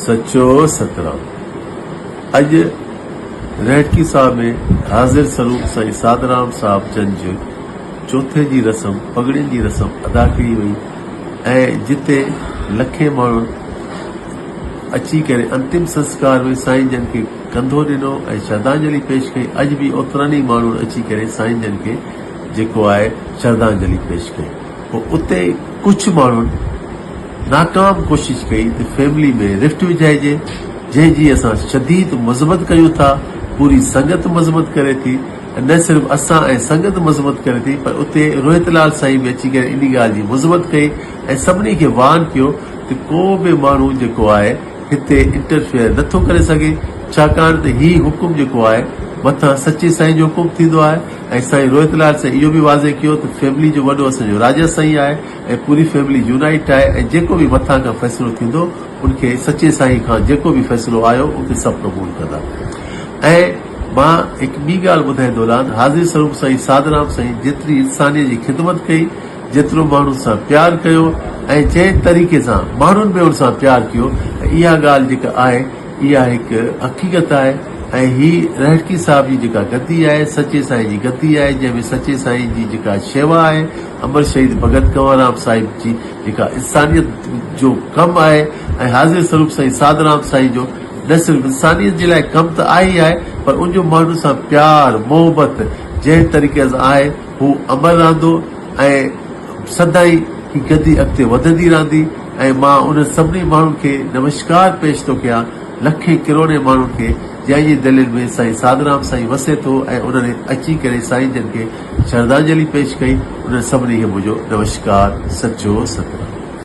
सचो सतराम। अज रहटकी साहब में हाजिर स्वरूप साईं साधराम साहब जन जो चौथे जी रस्म पगड़ियुनि जी रस्म अदा कई वई ऐं जिते लखे माण्हू अची करे अंतिम संस्कार में साईं जन के कंधो ॾिनो ऐं श्रद्धांजलि पेश कई। अॼु बि ओतिरनि ई माण्हुनि अची करे साईं जन के जेको आहे श्रद्धांजलि पेश कई। पोइ उते कुझु माण्हुनि नाकाम कोशिश कई त फैमिली में रिफ्ट विझाइजे, जंहिंजी असां शदीद मज़म्मत कयूं था। पूरी संगत मज़म्मत करे थी, न सिर्फ़ असां ऐं संगत मज़म्मत करे थी, पर उते रोहितलाल साईं बि अची करे इन ॻाल्हि जी मज़म्मत कई ऐं सभिनी खे वान कयो त को बि माण्हू जेको आहे हिते इंटरफेयर नथो करे सघे, छाकाणि त ही हुकुम जेको आहे मथां सचे साईं जो हुकुम थींदो आहे। ऐं साईं रोहितलाल साईं इहो बि वाज़े कयो त फैमिली जो वॾो असांजो राजा साईं आहे ऐं पूरी फैमिली यूनाइट आहे ऐं जेको बि मथां खां फ़ैसिलो थींदो उनखे सचे साईं खां जेको बि फ़ैसिलो आयो उनखे सभु क़बूल कंदा। ऐं मां हिकु ॿी ॻाल्हि ॿुधाइण दौरान हाज़िर स्वरूप साईं साधराम साईं जेतिरी इंसानियत जी ख़िदमत कई, जेतिरो माण्हुनि सां प्यार कयो ऐं जंहिं तरीक़े सां माण्हुनि बि उन सां प्यार कयो, इहा ॻाल्हि जेका आहे इहा हिकु हक़ीक़त आहे। ऐं ही रहटकी साहब जी जेका गद्दी आहे सचे साईं जी गद्दी आहे, जंहिंमें सचे साईं जी जेका शेवा आहे, अमर शहीद भगत कंवरराम साहिब जी जेका इंसानियत जो कमु आहे ऐं हाज़िर स्वरूप साईं साधराम साईं जो न सिर्फ़ इंसानियत जे लाइ कमु त आहे ई आहे, पर उनजो माण्हुनि सां प्यार मोहबत जंहिं तरीक़े सां आहे हू अमर रहंदो ऐं सदाई ही गद्दी अॻिते वधंदी रहंदी। ऐं मां उन सभिनी माण्हुनि खे नमस्कार पेश थो कयां, लखे किरोड़े माण्हुनि खे जंहिंजी दिलि में साईं साधराम साईं वसे थो ऐं उन्हनि अची करे साईं जन खे श्रद्धांजलि पेश कई। उन सभिनी खे मुंहिंजो नमस्कार, सचो सतराम।